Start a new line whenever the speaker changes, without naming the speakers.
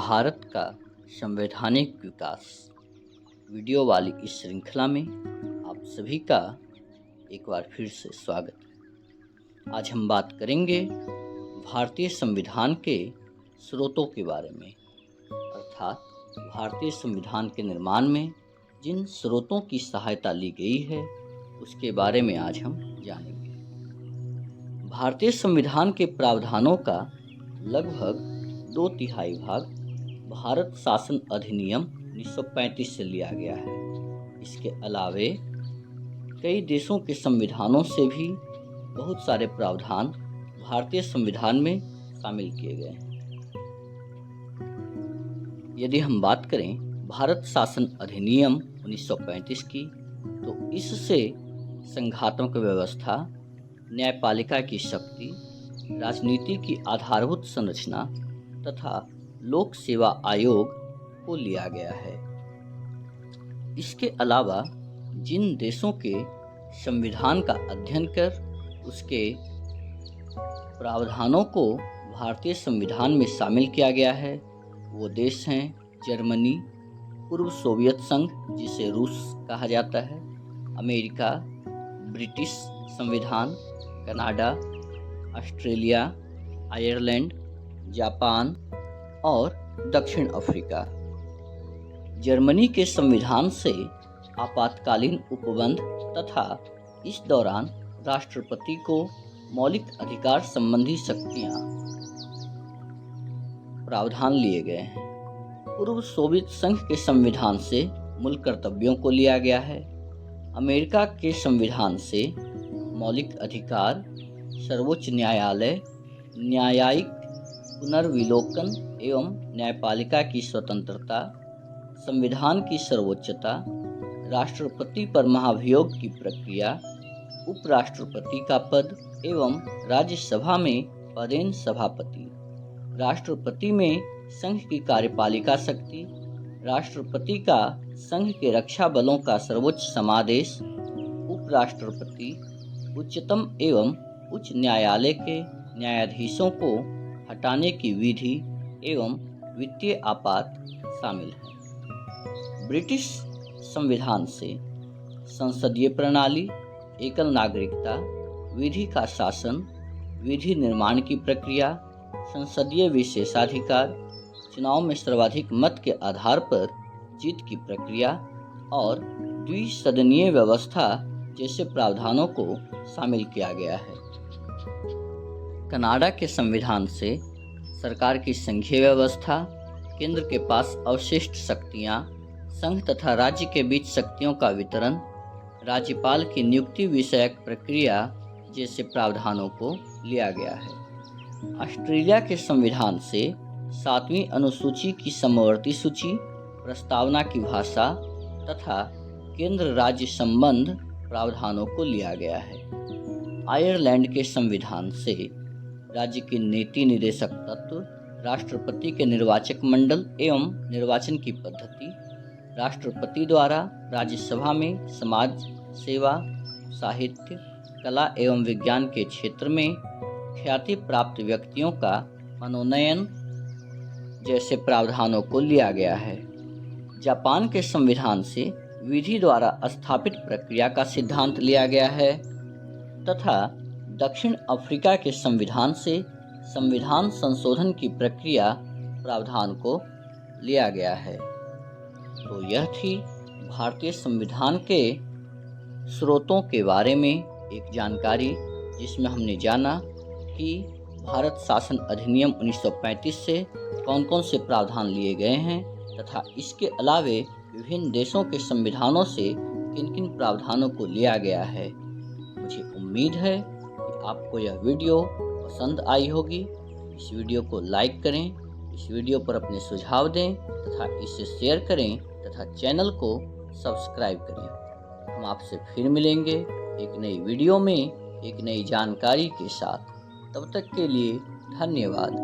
भारत का संवैधानिक विकास वीडियो वाली इस श्रृंखला में आप सभी का एक बार फिर से स्वागत। आज हम बात करेंगे भारतीय संविधान के स्रोतों के बारे में, अर्थात भारतीय संविधान के निर्माण में जिन स्रोतों की सहायता ली गई है उसके बारे में आज हम जानेंगे। भारतीय संविधान के प्रावधानों का लगभग 2/3 भाग भारत शासन अधिनियम 1935 से लिया गया है। इसके अलावे कई देशों के संविधानों से भी बहुत सारे प्रावधान भारतीय संविधान में शामिल किए गए हैं। यदि हम बात करें भारत शासन अधिनियम 1935 की, तो इससे संघात्मक व्यवस्था, न्यायपालिका की शक्ति, राजनीति की आधारभूत संरचना तथा लोक सेवा आयोग को लिया गया है। इसके अलावा जिन देशों के संविधान का अध्ययन कर उसके प्रावधानों को भारतीय संविधान में शामिल किया गया है वो देश हैं जर्मनी, पूर्व सोवियत संघ जिसे रूस कहा जाता है, अमेरिका, ब्रिटिश संविधान, कनाडा, ऑस्ट्रेलिया, आयरलैंड, जापान और दक्षिण अफ्रीका। जर्मनी के संविधान से आपातकालीन उपबंध तथा इस दौरान राष्ट्रपति को मौलिक अधिकार संबंधी शक्तियां प्रावधान लिए गए हैं। पूर्व सोवियत संघ के संविधान से मूल कर्तव्यों को लिया गया है। अमेरिका के संविधान से मौलिक अधिकार, सर्वोच्च न्यायालय, न्यायिक पुनर्विलोकन एवं न्यायपालिका की स्वतंत्रता, संविधान की सर्वोच्चता, राष्ट्रपति पर महाभियोग की प्रक्रिया, उपराष्ट्रपति का पद एवं राज्यसभा में पदेन सभापति, राष्ट्रपति में संघ की कार्यपालिका शक्ति, राष्ट्रपति का संघ के रक्षा बलों का सर्वोच्च समादेश, उपराष्ट्रपति उच्चतम एवं उच्च न्यायालय के न्यायाधीशों को हटाने की विधि एवं वित्तीय आपात शामिल है। ब्रिटिश संविधान से संसदीय प्रणाली, एकल नागरिकता, विधि का शासन, विधि निर्माण की प्रक्रिया, संसदीय विशेषाधिकार, चुनाव में सर्वाधिक मत के आधार पर जीत की प्रक्रिया और द्विसदनीय व्यवस्था जैसे प्रावधानों को शामिल किया गया है। कनाडा के संविधान से सरकार की संघीय व्यवस्था, केंद्र के पास अवशिष्ट शक्तियां, संघ तथा राज्य के बीच शक्तियों का वितरण, राज्यपाल की नियुक्ति विषयक प्रक्रिया जैसे प्रावधानों को लिया गया है। ऑस्ट्रेलिया के संविधान से 7वीं अनुसूची की समवर्ती सूची, प्रस्तावना की भाषा तथा केंद्र राज्य संबंध प्रावधानों को लिया गया है। आयरलैंड के संविधान से राज्य की नीति निदेशक तत्व, राष्ट्रपति के निर्वाचक मंडल एवं निर्वाचन की पद्धति, राष्ट्रपति द्वारा राज्यसभा में समाज सेवा, साहित्य, कला एवं विज्ञान के क्षेत्र में ख्याति प्राप्त व्यक्तियों का मनोनयन जैसे प्रावधानों को लिया गया है। जापान के संविधान से विधि द्वारा स्थापित प्रक्रिया का सिद्धांत लिया गया है तथा दक्षिण अफ्रीका के संविधान से संविधान संशोधन की प्रक्रिया प्रावधान को लिया गया है। तो यह थी भारतीय संविधान के स्रोतों के बारे में एक जानकारी, जिसमें हमने जाना कि भारत शासन अधिनियम 1935 से कौन कौन से प्रावधान लिए गए हैं तथा इसके अलावे विभिन्न देशों के संविधानों से किन किन प्रावधानों को लिया गया है। मुझे उम्मीद है आपको यह वीडियो पसंद आई होगी। इस वीडियो को लाइक करें, इस वीडियो पर अपने सुझाव दें तथा इसे शेयर करें तथा चैनल को सब्सक्राइब करें। हम आपसे फिर मिलेंगे एक नई वीडियो में एक नई जानकारी के साथ। तब तक के लिए धन्यवाद।